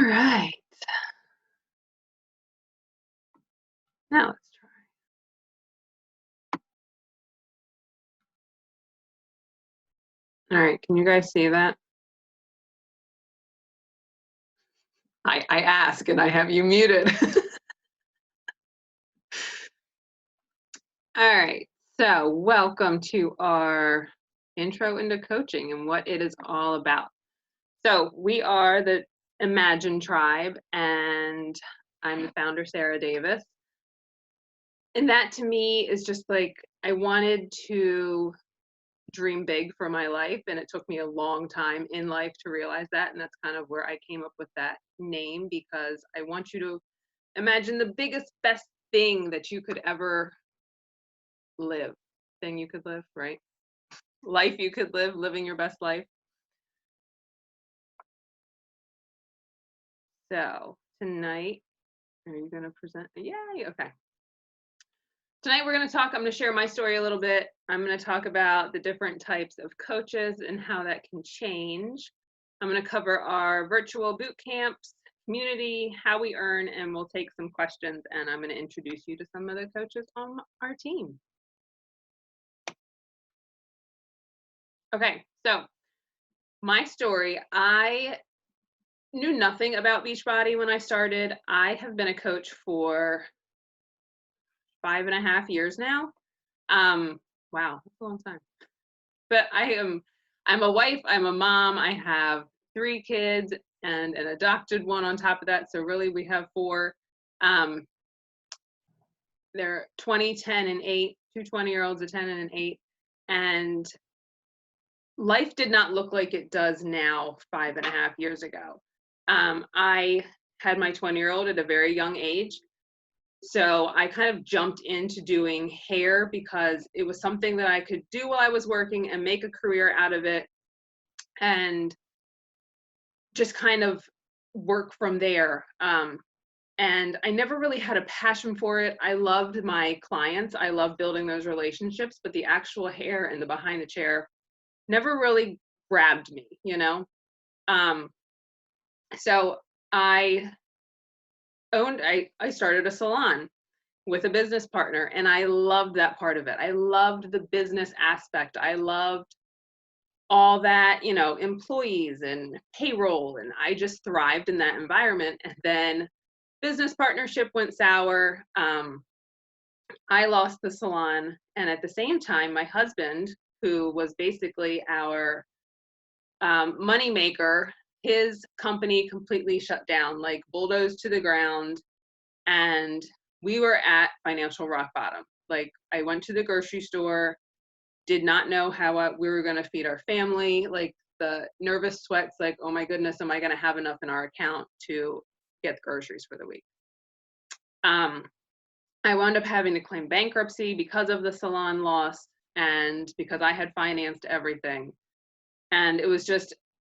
right. Now let's try. All right. Can you guys see that? I ask and I have you muted. All right. So, welcome to our intro into coaching and what it is all about. So, we are the Imagine Tribe, and I'm the founder, Sarah Davis. And that to me is just like I wanted to dream big for my life, and it took me a long time in life to realize that. And that's kind of where I came up with that name, because I want you to imagine the biggest, best thing that you could ever live, thing you could live, right? Life you could live, living your best life. So tonight, are you going to present? Yay, okay. Tonight we're going to talk, I'm going to share my story a little bit. I'm going to talk about the different types of coaches and how that can change. I'm going to cover our virtual boot camps, community, how we earn, and we'll take some questions, and I'm going to introduce you to some of the coaches on our team. Okay, so my story, I knew nothing about Beachbody when I started. I have been a coach for 5.5 years now. Wow, that's a long time. But I'm a wife, I'm a mom, I have 3 kids and an adopted one on top of that. So really we have 4. They're 20, 10, and 8, 2 20-year-olds, a 10 and an 8. And life did not look like it does now 5.5 years ago. I had my 20-year-old at a very young age. So I kind of jumped into doing hair because it was something that I could do while I was working and make a career out of it, and just kind of work from there. And I never really had a passion for it. I loved my clients. I loved building those relationships, but the actual hair and the behind the chair never really grabbed me, you know? So I I started a salon with a business partner, and I loved that part of it. I loved the business aspect. I loved all that, you know, employees and payroll, and I just thrived in that environment. And then business partnership went sour. I lost the salon, and at the same time, my husband, who was basically our money maker, his company completely shut down, like bulldozed to the ground, and we were at financial rock bottom. Like, I went to the grocery store, did not know how we were going to feed our family. Like, the nervous sweats, like, oh my goodness, am I going to have enough in our account to get the groceries for the week? I wound up having to claim bankruptcy because of the salon loss and because I had financed everything. And it was just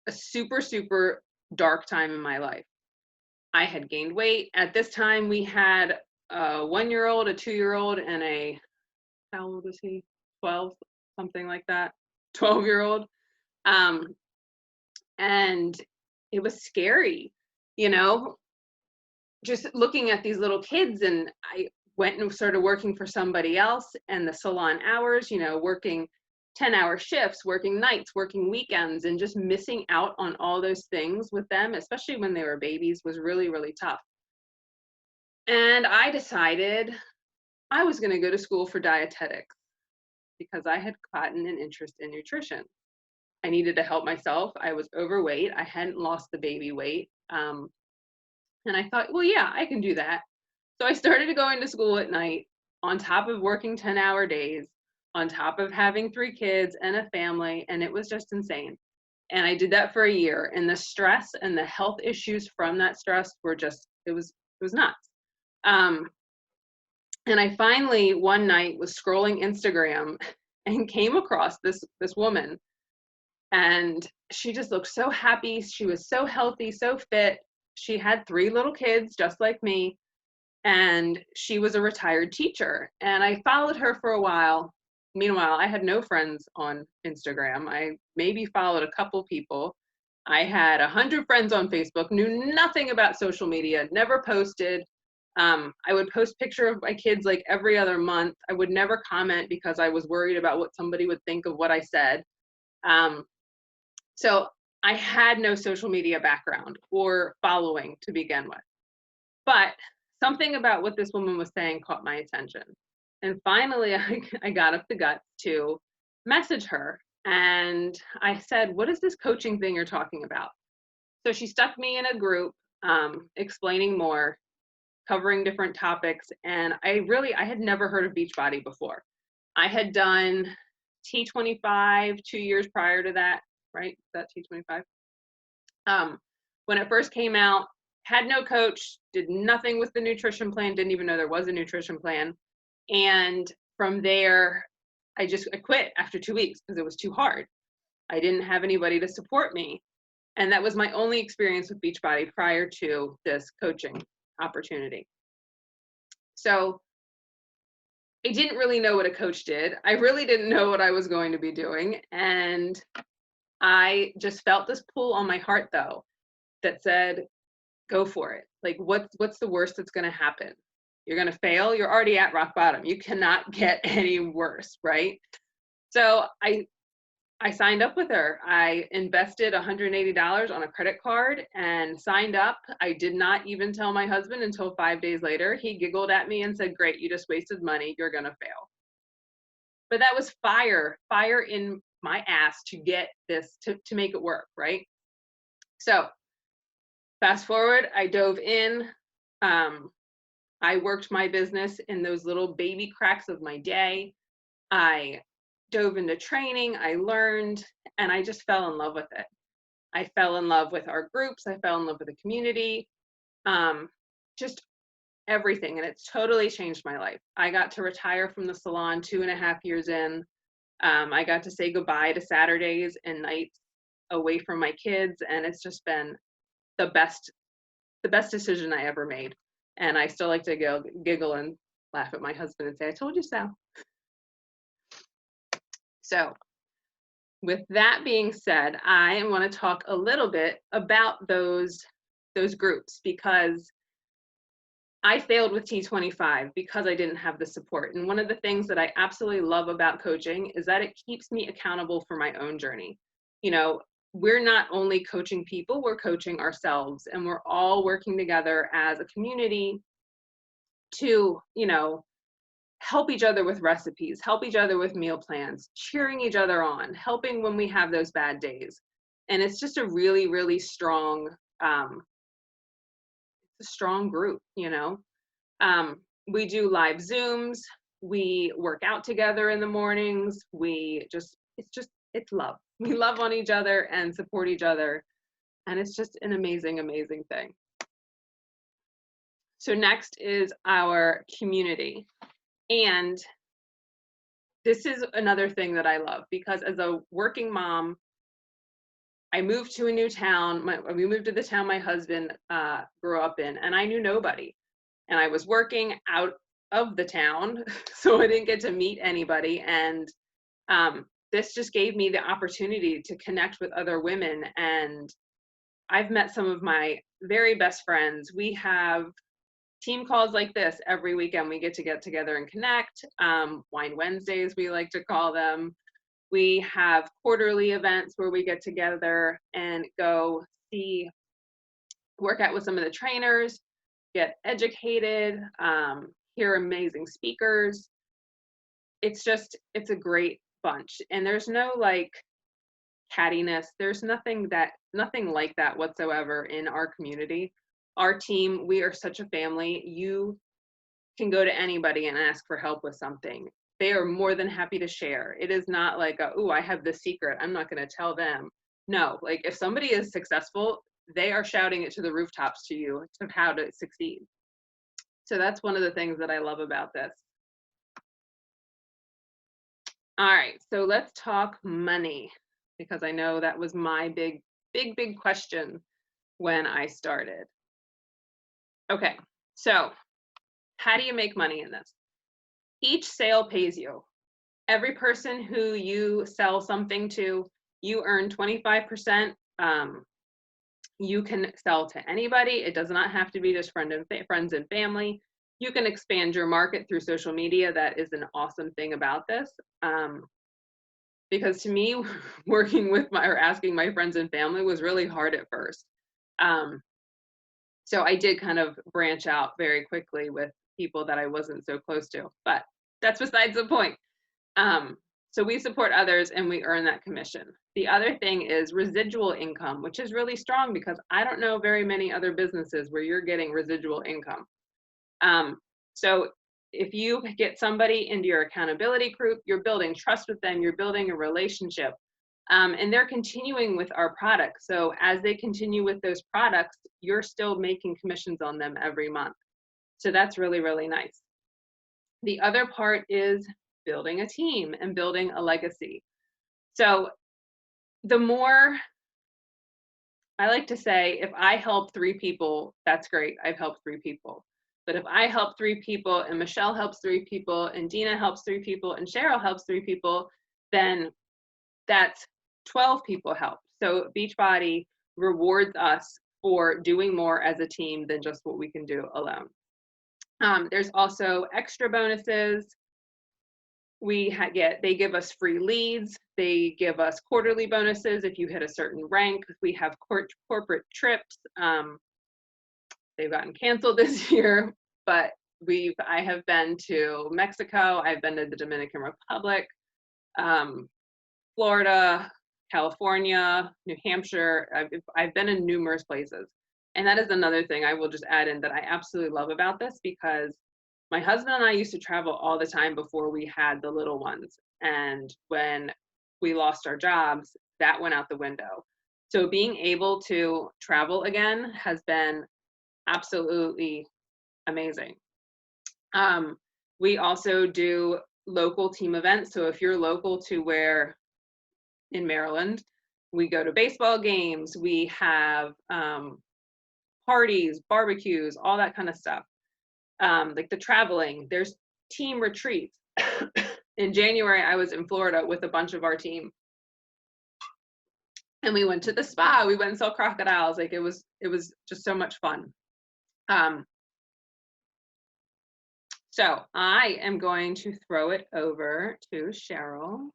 a super, super dark time in my life. I had gained weight. At this time, we had a 1-year-old, a 2-year-old, and how old is he? 12, something like that. 12-year-old. And it was scary, you know, just looking at these little kids. And I went and started working for somebody else, and the salon hours, you know, working 10-hour shifts, working nights, working weekends, and just missing out on all those things with them, especially when they were babies, was really, really tough. And I decided I was going to go to school for dietetics because I had gotten an interest in nutrition. I needed to help myself. I was overweight. I hadn't lost the baby weight. And I thought, well, yeah, I can do that. So I started going to school at night on top of working 10-hour days, on top of having 3 kids and a family, and it was just insane. And I did that for a year, and the stress and the health issues from that stress were just, it was nuts. And I finally one night was scrolling Instagram and came across this woman, and she just looked so happy. She was so healthy, so fit. She had 3 little kids just like me, and she was a retired teacher. And I followed her for a while. Meanwhile, I had no friends on Instagram. I maybe followed a couple people, I had 100 friends on Facebook, knew nothing about social media, never posted. I would post picture of my kids like every other month. I would never comment because I was worried about what somebody would think of what I said. Um, so I had no social media background or following to begin with. But something about what this woman was saying caught my attention. And finally, I got up the guts to message her. And I said, "What is this coaching thing you're talking about?" So she stuck me in a group, explaining more, covering different topics. And I had never heard of Beachbody before. I had done T25 2 years prior to that, right? Is that T25? When it first came out, had no coach, did nothing with the nutrition plan, didn't even know there was a nutrition plan. And from there, I quit after 2 weeks because it was too hard. I didn't have anybody to support me. And that was my only experience with Beachbody prior to this coaching opportunity. So I didn't really know what a coach did. I really didn't know what I was going to be doing. And I just felt this pull on my heart, though, that said, go for it. Like, what's the worst that's going to happen? You're going to fail. You're already at rock bottom. You cannot get any worse, right? So I signed up with her. I invested $180 on a credit card and signed up. I did not even tell my husband until 5 days later. He giggled at me and said, "Great, you just wasted money. You're going to fail." But that was fire in my ass to get this, to make it work, right? So fast forward, I dove in. I worked my business in those little baby cracks of my day. I dove into training, I learned, and I just fell in love with it. I fell in love with our groups. I fell in love with the community, just everything. And it's totally changed my life. I got to retire from the salon 2.5 years in. I got to say goodbye to Saturdays and nights away from my kids. And it's just been the best decision I ever made. And I still like to giggle and laugh at my husband and say, "I told you so." So with that being said, I want to talk a little bit about those groups, because I failed with T25 because I didn't have the support. And one of the things that I absolutely love about coaching is that it keeps me accountable for my own journey. You know, we're not only coaching people, we're coaching ourselves, and we're all working together as a community to, help each other with recipes, help each other with meal plans, cheering each other on, helping when we have those bad days. And it's just a really, really strong, strong group, we do live Zooms, we work out together in the mornings, it's love. We love on each other and support each other. And it's just an amazing, amazing thing. So next is our community. And this is another thing that I love, because as a working mom, I moved to a new town. We moved to the town my husband grew up in, and I knew nobody. And I was working out of the town, so I didn't get to meet anybody. And this just gave me the opportunity to connect with other women. And I've met some of my very best friends. We have team calls like this every weekend. We get together and connect. Wine Wednesdays, we like to call them. We have quarterly events where we get together and go work out with some of the trainers, get educated, hear amazing speakers. It's a great bunch. And there's no like cattiness. There's nothing like that whatsoever in our community. Our team, we are such a family. You can go to anybody and ask for help with something. They are more than happy to share. It is not like, "Oh, I have this secret, I'm not going to tell them." No, like if somebody is successful, they are shouting it to the rooftops to you of how to succeed. So that's one of the things that I love about this. All right, so let's talk money, because I know that was my big question when I started. Okay, so how do you make money in this? Each sale pays you. Every person who you sell something to, you earn 25%. You can sell to anybody. It does not have to be just friends and family. You can expand your market through social media. That is an awesome thing about this. Because to me, working with or asking my friends and family was really hard at first. So I did kind of branch out very quickly with people that I wasn't so close to, but that's besides the point. So we support others and we earn that commission. The other thing is residual income, which is really strong because I don't know very many other businesses where you're getting residual income. So if you get somebody into your accountability group, you're building trust with them, you're building a relationship, and they're continuing with our products. So as they continue with those products, you're still making commissions on them every month. So that's really, really nice. The other part is building a team and building a legacy. So the more, I like to say, if I help 3 people, that's great. I've helped 3 people. But if I help 3 people and Michelle helps 3 people and Dina helps 3 people and Cheryl helps 3 people, then that's 12 people help. So Beachbody rewards us for doing more as a team than just what we can do alone. There's also extra bonuses. They give us free leads. They give us quarterly bonuses if you hit a certain rank. We have corporate trips. They've gotten canceled this year, but I have been to Mexico. I've been to the Dominican Republic, Florida, California, New Hampshire. I've been in numerous places. And that is another thing I will just add in that I absolutely love about this, because my husband and I used to travel all the time before we had the little ones. And when we lost our jobs, that went out the window. So being able to travel again has been absolutely amazing. We also do local team events. So if you're local to where in Maryland, we go to baseball games, we have parties, barbecues, all that kind of stuff. Like the traveling, there's team retreats. In January, I was in Florida with a bunch of our team. And we went to the spa, we went and saw crocodiles. Like it was just so much fun. So I am going to throw it over to Cheryl.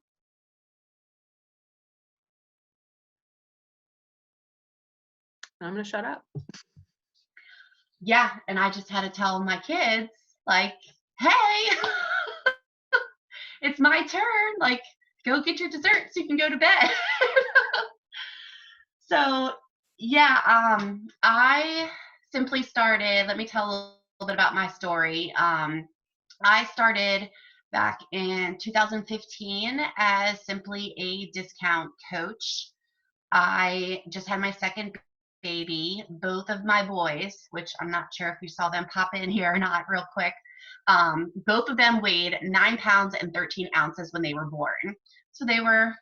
I'm gonna shut up. Yeah, and I just had to tell my kids, like, hey, it's my turn. Like, go get your dessert so you can go to bed. So, yeah, I simply started, let me tell a little bit about my story. I started back in 2015 as simply a discount coach. I just had my second baby. Both of my boys, which I'm not sure if you saw them pop in here or not real quick, both of them weighed 9 pounds and 13 ounces when they were born. So they were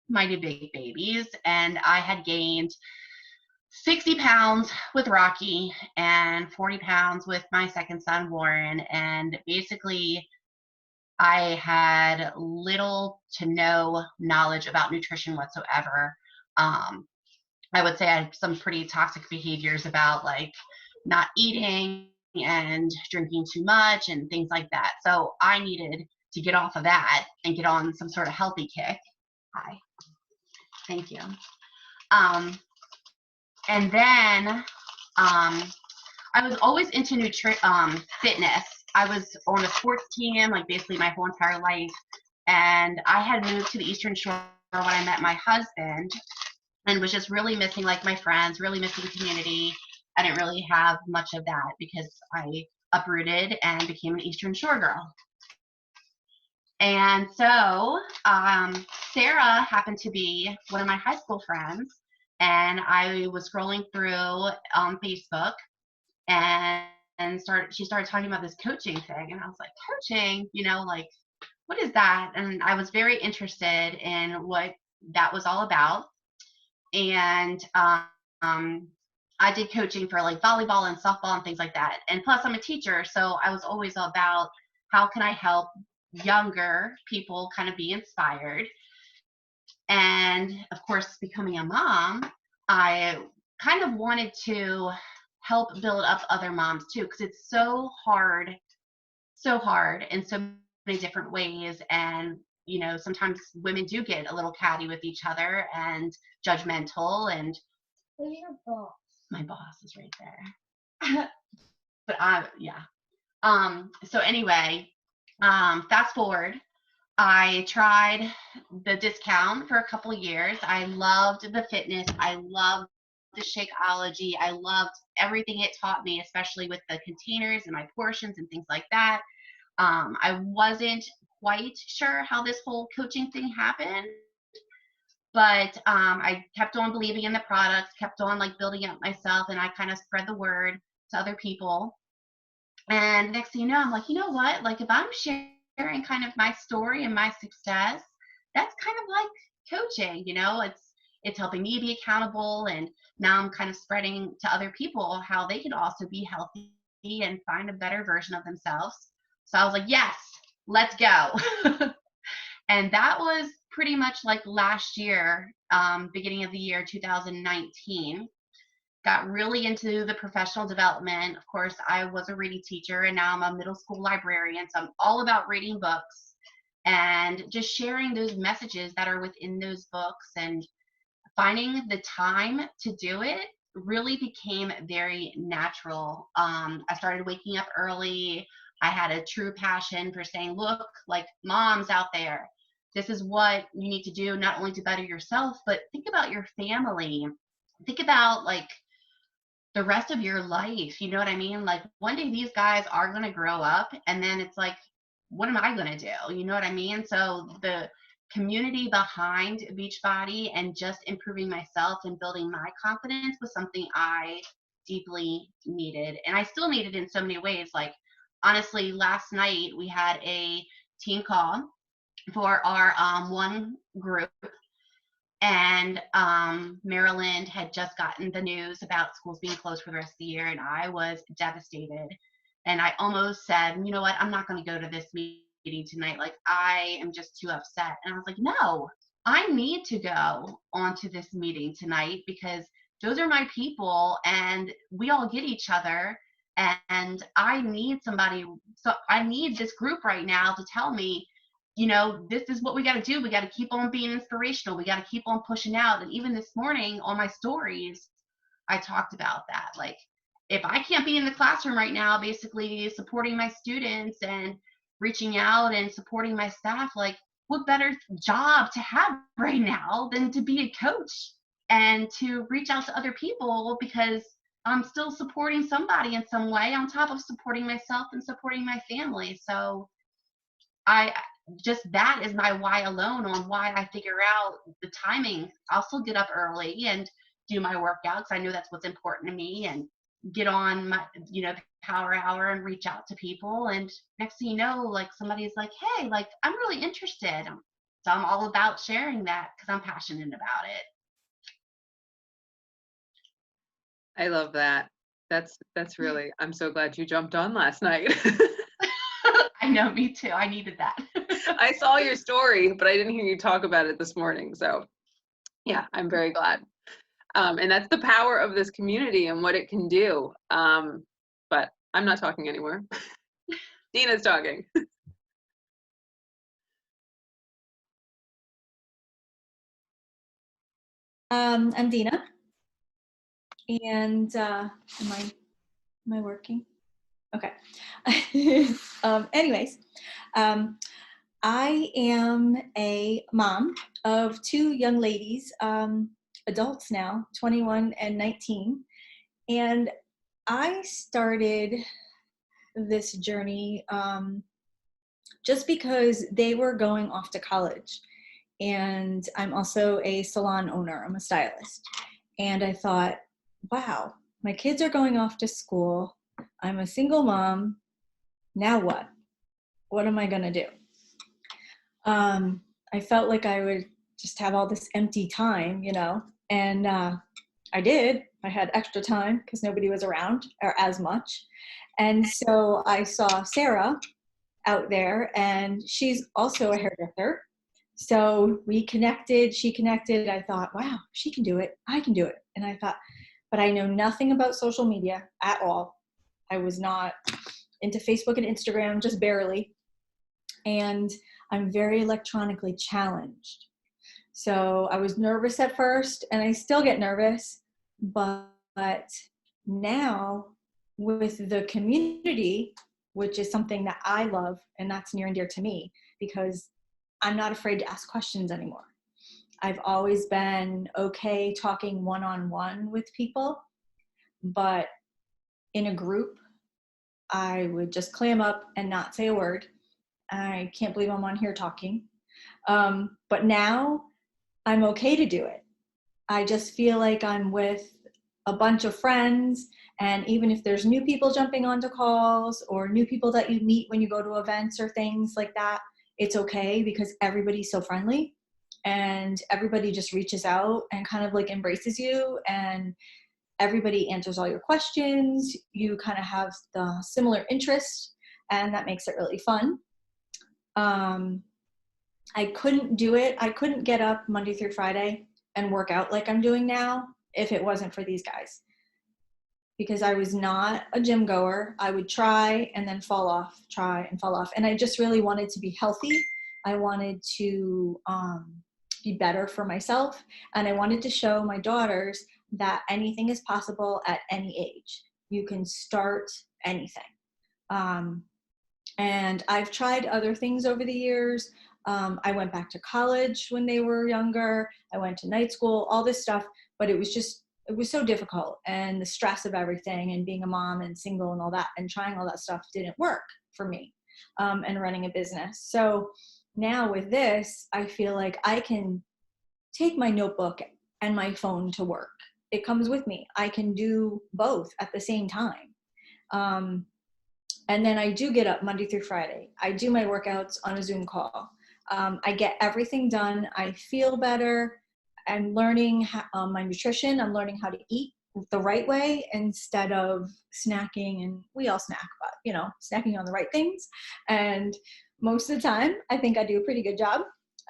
mighty big babies. And I had gained 60 pounds with Rocky and 40 pounds with my second son, Warren. And basically, I had little to no knowledge about nutrition whatsoever. I would say I had some pretty toxic behaviors about like not eating and drinking too much and things like that. So I needed to get off of that and get on some sort of healthy kick. Hi. Thank you. And then I was always into fitness. I was on a sports team, like basically my whole entire life. And I had moved to the Eastern Shore when I met my husband, and was just really missing like my friends, really missing community. I didn't really have much of that because I uprooted and became an Eastern Shore girl. And so Sarah happened to be one of my high school friends, and I was scrolling through Facebook, and she started talking about this coaching thing, and I was like, coaching, like, what is that? And I was very interested in what that was all about. And I did coaching for like volleyball and softball and things like that. And plus I'm a teacher, so I was always about how can I help younger people kind of be inspired. And of course, becoming a mom, I kind of wanted to help build up other moms too, because it's so hard in so many different ways. And, sometimes women do get a little catty with each other and judgmental. And where's your boss? My boss is right there. But yeah. So anyway, fast forward, I tried the discount for a couple of years. I loved the fitness. I loved the Shakeology. I loved everything it taught me, especially with the containers and my portions and things like that. I wasn't quite sure how this whole coaching thing happened, but I kept on believing in the products, kept on like building up myself, and I kind of spread the word to other people. And next thing you know, I'm like, you know what? Like, if I'm sharing kind of my story and my success, that's kind of like coaching. It's helping me be accountable, and now I'm kind of spreading to other people how they can also be healthy and find a better version of themselves. So I was like, yes, let's go. And that was pretty much like last year, beginning of the year 2019. Got really into the professional development. Of course, I was a reading teacher, and now I'm a middle school librarian. So I'm all about reading books and just sharing those messages that are within those books, and finding the time to do it really became very natural. I started waking up early. I had a true passion for saying, look, like, moms out there, this is what you need to do, not only to better yourself, but think about your family. Think about like the rest of your life. You know what I mean? Like, one day these guys are going to grow up, and then it's like, what am I going to do? You know what I mean? So the community behind Beachbody and just improving myself and building my confidence was something I deeply needed. And I still need it in so many ways. Like, honestly, last night we had a team call for our one group, and Maryland had just gotten the news about schools being closed for the rest of the year, and I was devastated. And I almost said, you know what, I'm not going to go to this meeting tonight. Like, I am just too upset. And I was like, no, I need to go onto this meeting tonight, because those are my people, and we all get each other. And I need somebody. So I need this group right now to tell me, this is what we got to do. We got to keep on being inspirational. We got to keep on pushing out. And even this morning on my stories, I talked about that. Like, if I can't be in the classroom right now, basically supporting my students and reaching out and supporting my staff, like, what better job to have right now than to be a coach and to reach out to other people, because I'm still supporting somebody in some way on top of supporting myself and supporting my family. So that is my why alone on why I figure out the timing. I'll still get up early and do my workouts. I know that's what's important to me, and get on my, power hour and reach out to people. And next thing you know, like, somebody's like, hey, like, I'm really interested. So I'm all about sharing that because I'm passionate about it. I love that. That's really, I'm so glad you jumped on last night. I know, me too. I needed that. I saw your story, but I didn't hear you talk about it this morning. So yeah, I'm very glad. And that's the power of this community and what it can do. But I'm not talking anymore. Dina's talking. I'm Dina, and am I working? Okay. Anyways, I am a mom of two young ladies, adults now, 21 and 19, and I started this journey just because they were going off to college. And I'm also a salon owner. I'm a stylist. And I thought, wow, my kids are going off to school. I'm a single mom. Now what? What am I going to do? I felt like I would just have all this empty time, and I did. I had extra time because nobody was around or as much. And so I saw Sarah out there, and she's also a hairdresser. So we connected, she connected. I thought, wow, she can do it. I can do it. And I thought, but I know nothing about social media at all. I was not into Facebook and Instagram, just barely. And I'm very electronically challenged. So I was nervous at first, and I still get nervous, but now with the community, which is something that I love and that's near and dear to me, because I'm not afraid to ask questions anymore. I've always been okay talking one-on-one with people, but in a group, I would just clam up and not say a word. I can't believe I'm on here talking. But now I'm okay to do it. I just feel like I'm with a bunch of friends, and even if there's new people jumping onto calls or new people that you meet when you go to events or things like that, it's okay because everybody's so friendly and everybody just reaches out and kind of like embraces you, and everybody answers all your questions. You kind of have the similar interests, and that makes it really fun. I couldn't do it. I couldn't get up Monday through Friday and work out like I'm doing now if it wasn't for these guys, because I was not a gym goer. I would try and then fall off, try and fall off. And I just really wanted to be healthy. I wanted to be better for myself. And I wanted to show my daughters that anything is possible at any age. You can start anything. And I've tried other things over the years. I went back to college when they were younger. I went to night school, all this stuff, but it was so difficult, and the stress of everything and being a mom and single and all that and trying all that stuff didn't work for me, and running a business. So now with this, I feel like I can take my notebook and my phone to work. It comes with me. I can do both at the same time. And then I do get up Monday through Friday. I do my workouts on a Zoom call. I get everything done. I feel better. I'm learning my nutrition. I'm learning how to eat the right way instead of snacking. And we all snack, but snacking on the right things. And most of the time, I think I do a pretty good job.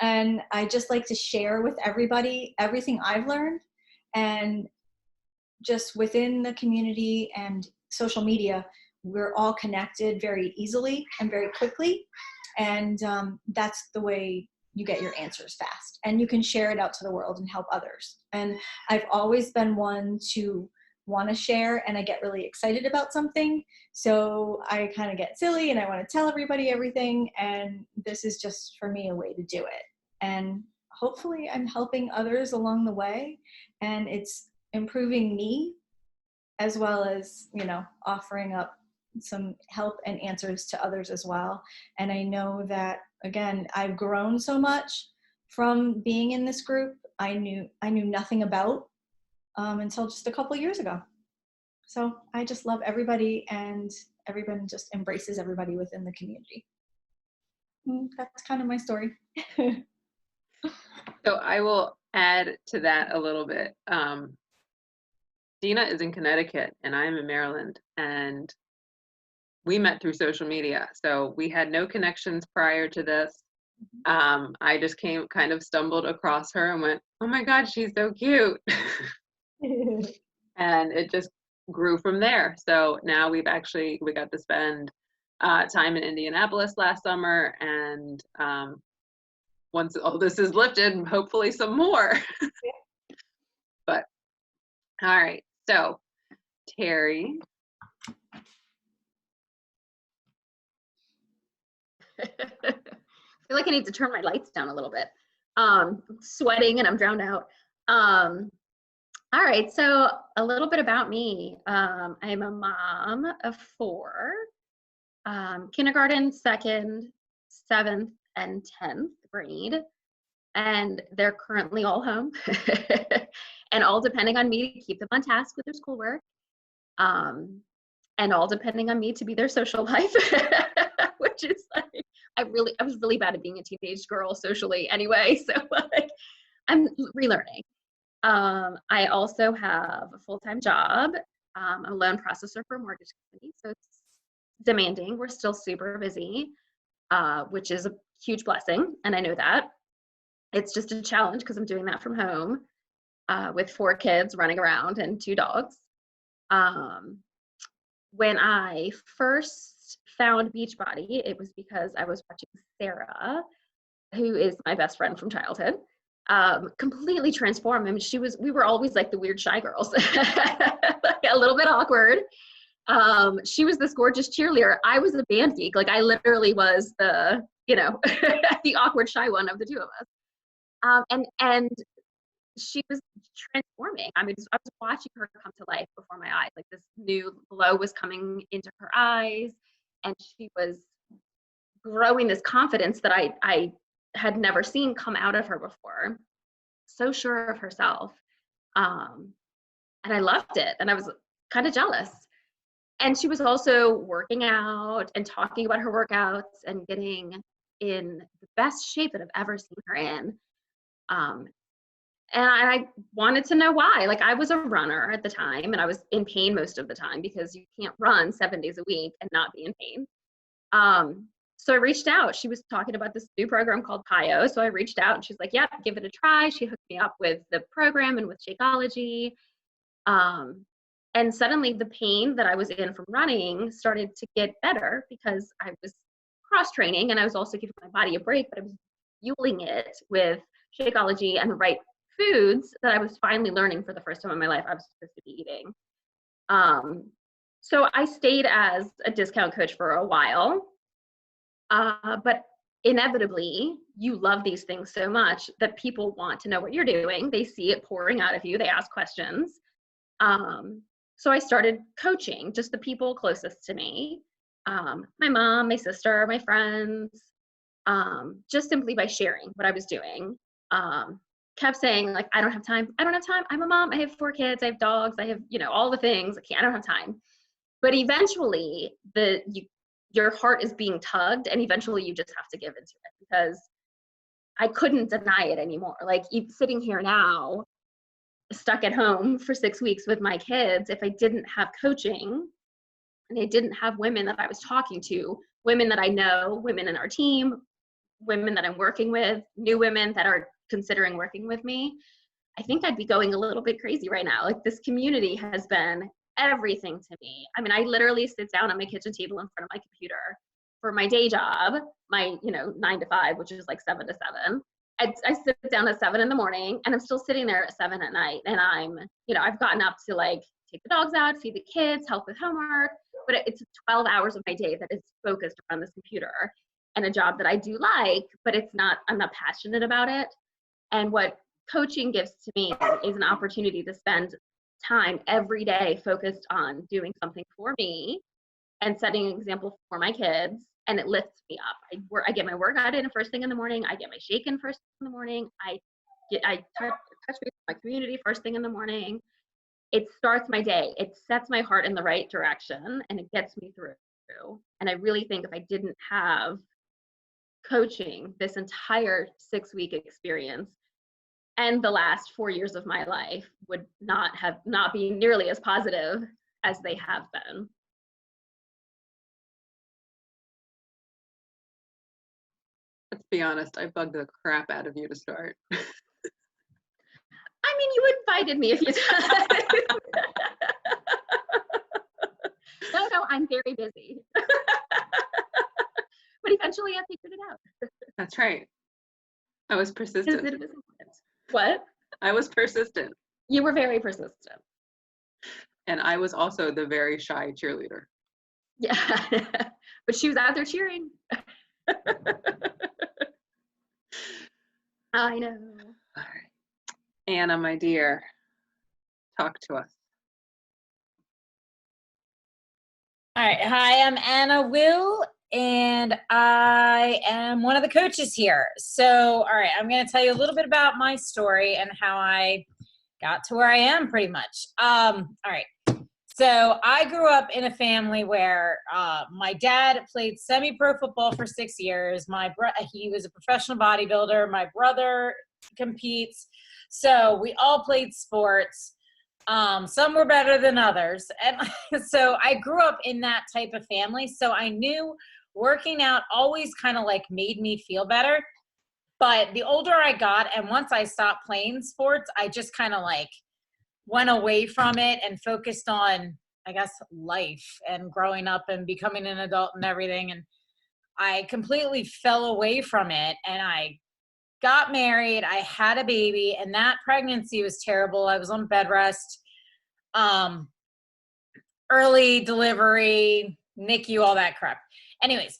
And I just like to share with everybody everything I've learned. And just within the community and social media, we're all connected very easily and very quickly. And that's the way you get your answers fast. And you can share it out to the world and help others. And I've always been one to want to share, and I get really excited about something. So I kind of get silly and I want to tell everybody everything. And this is just for me a way to do it. And hopefully I'm helping others along the way. And it's improving me as well as, offering up some help and answers to others as well. And I know that, again, I've grown so much from being in this group. I knew nothing about until just a couple years ago. So I just love everybody, and everyone just embraces everybody within the community. That's kind of my story. So I will add to that a little bit. Dina is in Connecticut and I'm in Maryland, and we met through social media. So we had no connections prior to this. I just kind of stumbled across her and went, oh my God, she's so cute. And it just grew from there. So now we got to spend time in Indianapolis last summer, and once all this is lifted, hopefully some more. But all right, so Terry. I feel like I need to turn my lights down a little bit. Sweating and I'm drowned out. All right, so a little bit about me. I'm a mom of 4, kindergarten, 2nd, 7th, and 10th grade, and they're currently all home and all depending on me to keep them on task with their schoolwork, and all depending on me to be their social life, which is like, I was really bad at being a teenage girl socially anyway, so like I'm relearning. I also have a full-time job. I'm a loan processor for a mortgage company, so it's demanding. We're still super busy, which is a huge blessing, and I know that. It's just a challenge because I'm doing that from home. with 4 kids running around and 2 dogs. When I first found Beachbody, it was because I was watching Sarah, who is my best friend from childhood, completely transform. I mean, we were always like the weird shy girls, like a little bit awkward. She was this gorgeous cheerleader. I was a band geek. Like I literally was the, the awkward shy one of the two of us. And she was transforming. I mean, I was watching her come to life before my eyes. Like this new glow was coming into her eyes, and she was growing this confidence that I had never seen come out of her before. So sure of herself. And I loved it. And I was kind of jealous. And she was also working out and talking about her workouts and getting in the best shape that I've ever seen her in. And I wanted to know why. Like I was a runner at the time and I was in pain most of the time because you can't run 7 days a week and not be in pain. So I reached out. She was talking about this new program called PiYo. So I reached out and she's like, yep, give it a try. She hooked me up with the program and with Shakeology. And suddenly the pain that I was in from running started to get better because I was cross training and I was also giving my body a break, but I was fueling it with Shakeology and the right foods that I was finally learning for the first time in my life I was supposed to be eating. So I stayed as a discount coach for a while, but inevitably you love these things so much that people want to know what you're doing. They see it pouring out of you. They ask questions. So I started coaching just the people closest to me, my mom, my sister, my friends, just simply by sharing what I was doing. Kept saying like, I don't have time. I'm a mom. I have 4 kids. I have dogs. I have, all the things. I don't have time. But eventually your heart is being tugged and eventually you just have to give into it because I couldn't deny it anymore. Like sitting here now, stuck at home for 6 weeks with my kids, if I didn't have coaching and I didn't have women that I was talking to, women that I know, women in our team, women that I'm working with, new women that are considering working with me, I think I'd be going a little bit crazy right now. Like this community has been everything to me. I mean, I literally sit down at my kitchen table in front of my computer for my day job, my, 9 to 5, which is like 7 to 7. I sit down at 7 in the morning and I'm still sitting there at 7 at night. And I'm, I've gotten up to like take the dogs out, feed the kids, help with homework, but it's 12 hours of my day that is focused around this computer and a job that I do like, but I'm not passionate about it. And what coaching gives to me is an opportunity to spend time every day focused on doing something for me and setting an example for my kids, and it lifts me up. I get my workout in first thing in the morning. I get my shake in first thing in the morning. I touch base with my community first thing in the morning. It starts my day. It sets my heart in the right direction, and it gets me through. And I really think if I didn't have coaching this entire 6-week experience, and the last 4 years of my life would not be nearly as positive as they have been. Let's be honest, I bugged the crap out of you to start. I mean, you invited me a few times. No, I'm very busy. But eventually I figured it out. That's right. I was persistent. What? I was persistent. You were very persistent. And I was also the very shy cheerleader. Yeah. But she was out there cheering. I know. All right. Anna, my dear, talk to us. All right. Hi, I'm Anna Will, and I am one of the coaches here. So, all right, I'm going to tell you a little bit about my story and how I got to where I am pretty much. All right. So I grew up in a family where my dad played semi-pro football for 6 years. He was a professional bodybuilder. My brother competes. So we all played sports. Some were better than others. And so I grew up in that type of family. So I knew working out always kind of like made me feel better. But the older I got, and once I stopped playing sports, I just kind of like went away from it and focused on, I guess, life and growing up and becoming an adult and everything. And I completely fell away from it, and I got married. I had a baby, and that pregnancy was terrible. I was on bed rest, early delivery, NICU, all that crap. Anyways,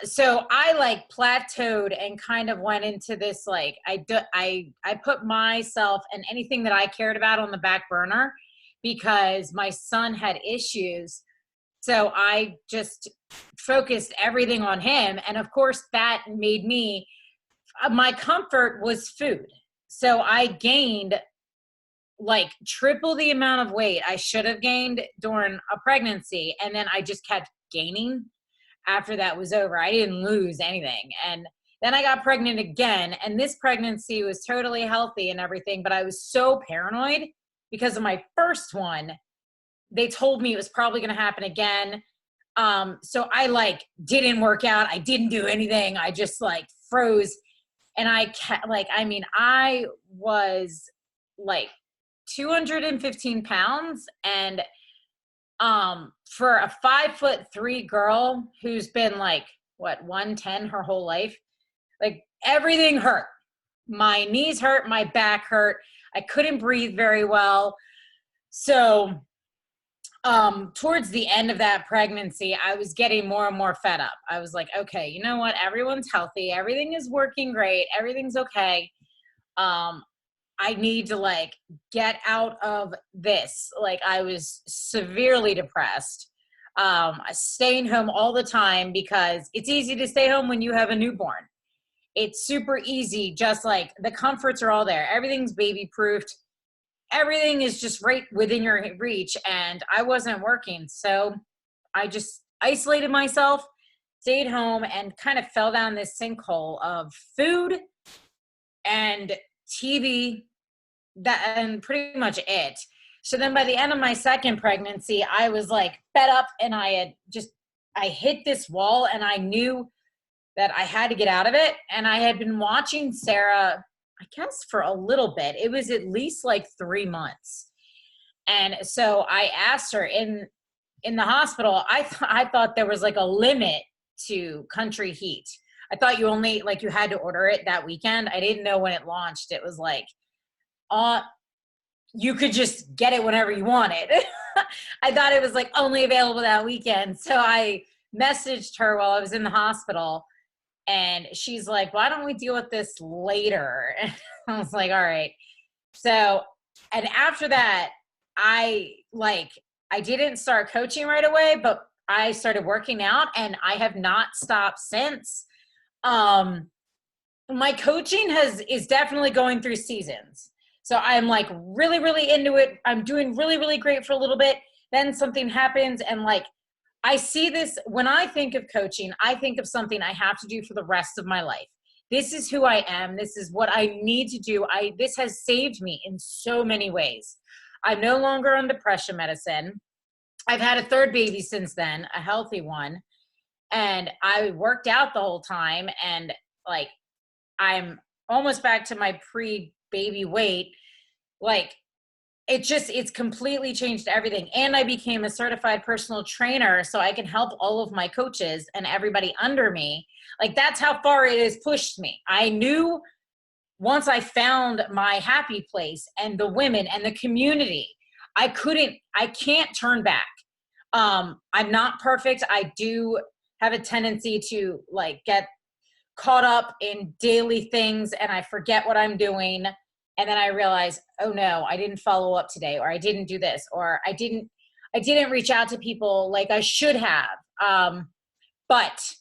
so I like plateaued and kind of went into this, like, I put myself and anything that I cared about on the back burner because my son had issues. So I just focused everything on him. And of course that made me, my comfort was food. So I gained like triple the amount of weight I should have gained during a pregnancy. And then I just kept gaining after that was over. I didn't lose anything. And then I got pregnant again. And this pregnancy was totally healthy and everything. But I was so paranoid because of my first one. They told me it was probably going to happen again. So I like didn't work out. I didn't do anything. I just like froze. And I kept like, I mean, I was like 215 pounds. And for a 5'3" girl who's been like, what, 110 her whole life, like everything hurt. My knees hurt, my back hurt. I couldn't breathe very well. So towards the end of that pregnancy, I was getting more and more fed up. I was like, okay, you know what? Everyone's healthy. Everything is working great. Everything's okay. I need to like get out of this. Like I was severely depressed. Staying home all the time because it's easy to stay home when you have a newborn. It's super easy. Just like the comforts are all there. Everything's baby proofed. Everything is just right within your reach, and I wasn't working. So I just isolated myself, stayed home, and kind of fell down this sinkhole of food and TV, that, and pretty much it. So then by the end of my second pregnancy, I was like fed up, and I hit this wall, and I knew that I had to get out of it. And I had been watching Sarah, I guess for a little bit. It was at least like 3 months. And so I asked her in the hospital, I thought there was like a limit to Country Heat. I thought you only, like you had to order it that weekend. I didn't know when it launched. It was like, you could just get it whenever you wanted. I thought it was like only available that weekend. So I messaged her while I was in the hospital. And she's like, why don't we deal with this later? And I was like, all right. So, and after that, I didn't start coaching right away, but I started working out, and I have not stopped since. My coaching is definitely going through seasons. So I'm like really, really into it. I'm doing really, really great for a little bit. Then something happens, and like, I see this, when I think of coaching, I think of something I have to do for the rest of my life. This is who I am. This is what I need to do. This has saved me in so many ways. I'm no longer on depression medicine. I've had a third baby since then, a healthy one. And I worked out the whole time, and like, I'm almost back to my pre-baby weight. Like, it's completely changed everything. And I became a certified personal trainer, so I can help all of my coaches and everybody under me. Like, that's how far it has pushed me. I knew once I found my happy place and the women and the community, I can't turn back. I'm not perfect. I do have a tendency to like get caught up in daily things, and I forget what I'm doing. And then I realize, oh no, I didn't follow up today, or I didn't do this, or I didn't reach out to people like I should have. But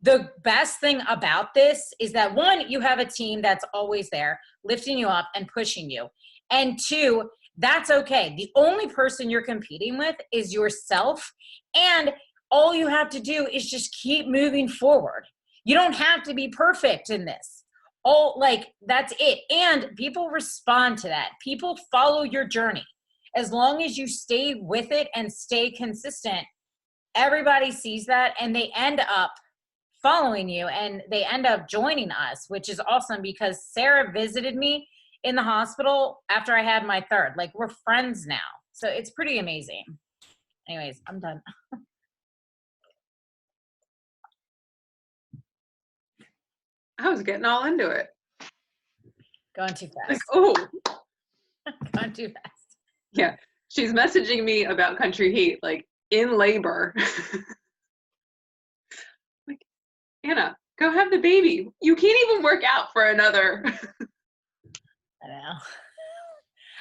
the best thing about this is that, one, you have a team that's always there lifting you up and pushing you. And two, that's okay. The only person you're competing with is yourself. And all you have to do is just keep moving forward. You don't have to be perfect in this. That's it. And people respond to that. People follow your journey. As long as you stay with it and stay consistent, everybody sees that, and they end up following you, and they end up joining us, which is awesome because Sarah visited me in the hospital after I had my third. Like, we're friends now. So it's pretty amazing. Anyways, I'm done. I was getting all into it. Going too Like, fast. oh, Going too fast. yeah. She's messaging me about Country Heat, like in labor. Like, Anna, go have the baby. You can't even work out for another. I know.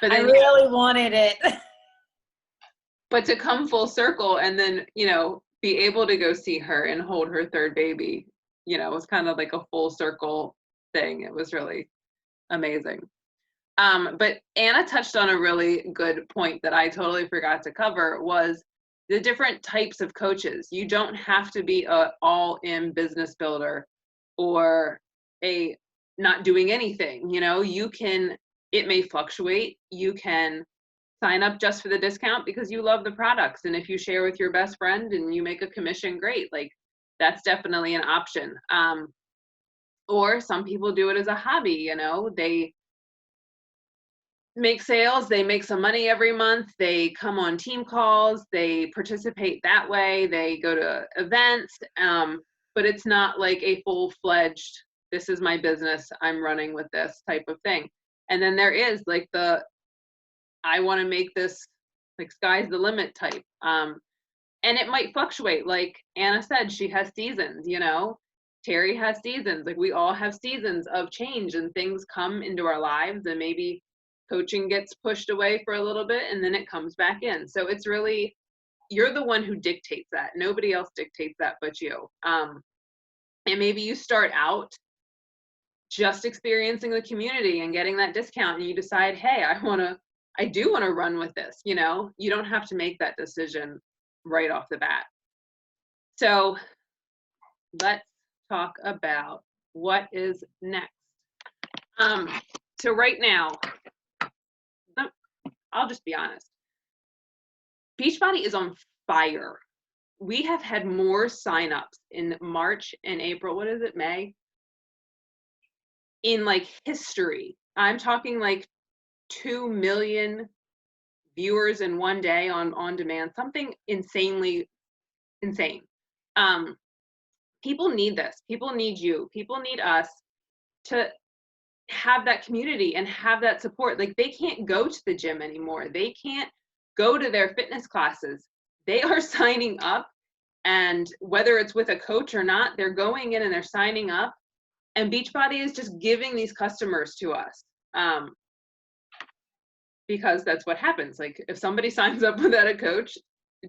But I then, really wanted it. but to come full circle and then, you know, be able to go see her and hold her third baby, you know, it was kind of like a full circle thing. It was really amazing. But Anna touched on a really good point that I totally forgot to cover, was the different types of coaches. You don't have to be a all-in business builder or a not doing anything, you know, you can, it may fluctuate. You can sign up just for the discount because you love the products. And if you share with your best friend and you make a commission, great. Like, that's definitely an option. Or some people do it as a hobby, you know, they make sales, they make some money every month, they come on team calls, they participate that way, they go to events, but it's not like a full-fledged, this is my business, I'm running with this type of thing. And then there is like the, I want to make this, like, sky's the limit type. And it might fluctuate. Like Anna said, she has seasons, you know, Terry has seasons. Like, we all have seasons of change and things come into our lives, and maybe coaching gets pushed away for a little bit and then it comes back in. So it's really, you're the one who dictates that. Nobody else dictates that but you. And maybe you start out just experiencing the community and getting that discount, and you decide, hey, I do want to run with this. You know, you don't have to make that decision right off the bat. So let's talk about what is next. So right now, I'll just be honest. Beachbody is on fire. We have had more signups in March and April. What is it, May? In like history. I'm talking like 2 million viewers in one day on demand, something insanely insane. People need this. People need you. People need us to have that community and have that support. Like, they can't go to the gym anymore. They can't go to their fitness classes. They are signing up, and whether it's with a coach or not, they're going in and they're signing up, and Beachbody is just giving these customers to us. Because that's what happens. Like, if somebody signs up without a coach,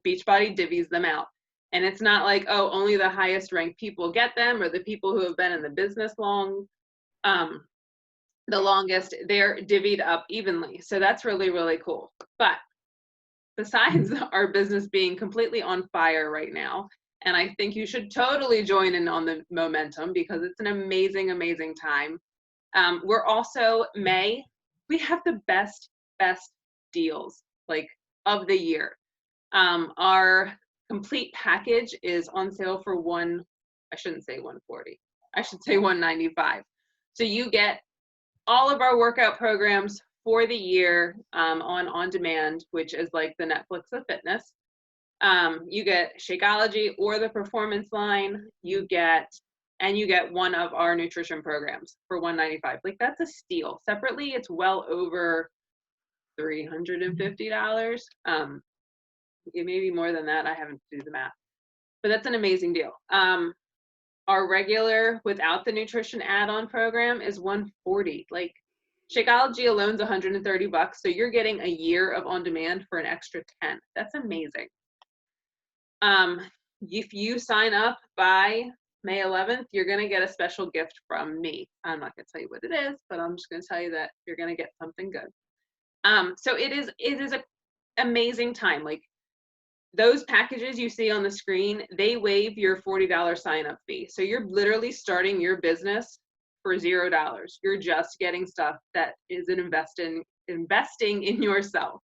Beachbody divvies them out. And it's not like, oh, only the highest ranked people get them, or the people who have been in the business the longest. They're divvied up evenly. So that's really, really cool. But besides our business being completely on fire right now, and I think you should totally join in on the momentum because it's an amazing, amazing time. We're also, May, we have the best deals, like, of the year. Our complete package is on sale for I shouldn't say 140. I should say 195. So you get all of our workout programs for the year on demand, which is like the Netflix of fitness. You get Shakeology or the Performance line. You get one of our nutrition programs for $195. Like, that's a steal. Separately, it's well over $350. It may be more than that. I haven't do the math, but that's an amazing deal. Our regular without the nutrition add-on program is $140. Like, Shakeology alone is $130. So you're getting a year of on demand for an extra $10. That's amazing. If you sign up by May 11th, you're going to get a special gift from me. I'm not going to tell you what it is, but I'm just going to tell you that you're going to get something good. So it is an amazing time. Like, those packages you see on the screen, they waive your $40 sign-up fee. So you're literally starting your business for $0. You're just getting stuff that is an investing in yourself.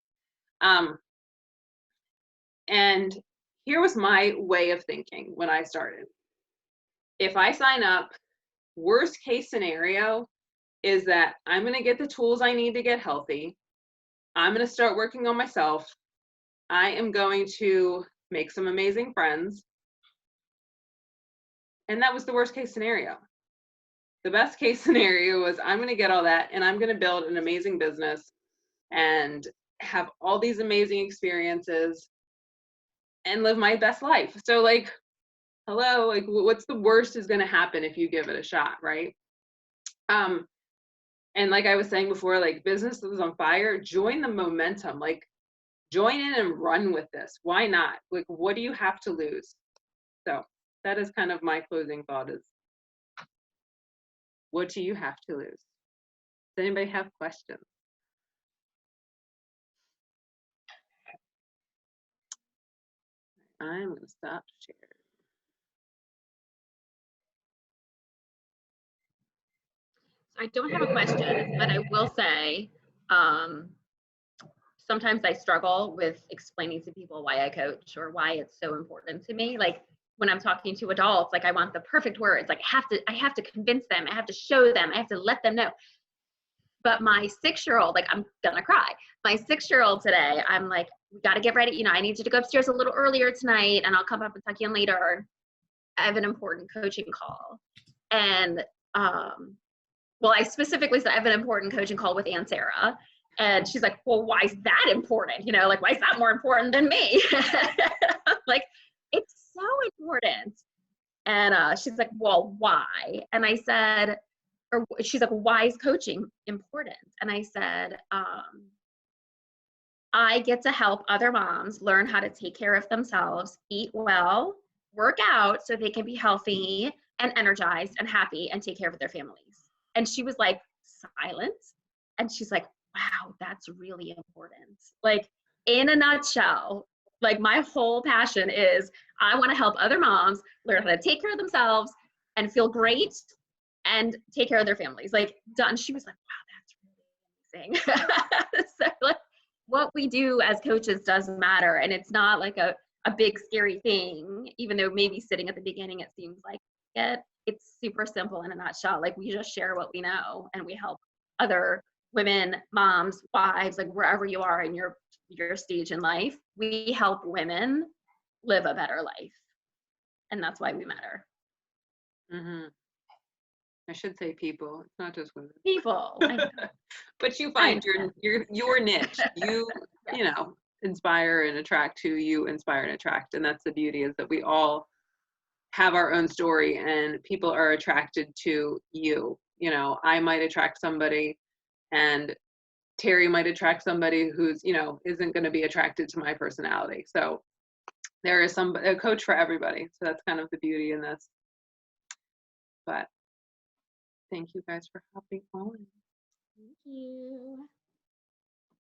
And here was my way of thinking when I started. if I sign up, worst case scenario is that I'm going to get the tools I need to get healthy. I'm going to start working on myself. I am going to make some amazing friends. And that was the worst case scenario. The best case scenario was I'm going to get all that and I'm going to build an amazing business and have all these amazing experiences and live my best life. So like, hello, like what's the worst is going to happen if you give it a shot, right? And like I was saying before, like business is on fire, join the momentum, like join in and run with this. Why not? Like, what do you have to lose? So that is kind of my closing thought is, what do you have to lose? Does anybody have questions? I'm going to stop sharing. I don't have a question, but I will say, sometimes I struggle with explaining to people why I coach or why it's so important to me. Like when I'm talking to adults, like I want the perfect words. Like I have to convince them. I have to show them. I have to let them know. But my 6-year-old, like I'm gonna cry. My 6-year-old today, I'm like, we got to get ready. You know, I need you to go upstairs a little earlier tonight, and I'll come up and tuck you in later. I have an important coaching call, and well, I specifically said I have an important coaching call with Aunt Sarah. And she's like, well, why is that important? You know, like, why is that more important than me? Like, it's so important. And she's like, well, why? And I said, or she's like, why is coaching important? And I said, I get to help other moms learn how to take care of themselves, eat well, work out so they can be healthy and energized and happy and take care of their families. And she was like silent. And she's like, wow, that's really important. Like in a nutshell, like my whole passion is I want to help other moms learn how to take care of themselves and feel great and take care of their families. Like done. She was like, wow, that's really amazing. So like what we do as coaches does matter. And it's not like a big scary thing, even though maybe sitting at the beginning, it seems like it. It's super simple in a nutshell. Like we just share what we know and we help other women, moms, wives, like wherever you are in your stage in life, we help women live a better life. And that's why we matter. Mm-hmm. I should say people. It's not just women. People. But you find your niche. You know, inspire and attract who you inspire and attract. And that's the beauty, is that we all have our own story and people are attracted to you. You know, I might attract somebody and Terry might attract somebody who's, you know, isn't going to be attracted to my personality. So there is a coach for everybody. So that's kind of the beauty in this. But thank you guys for hopping on. Thank you.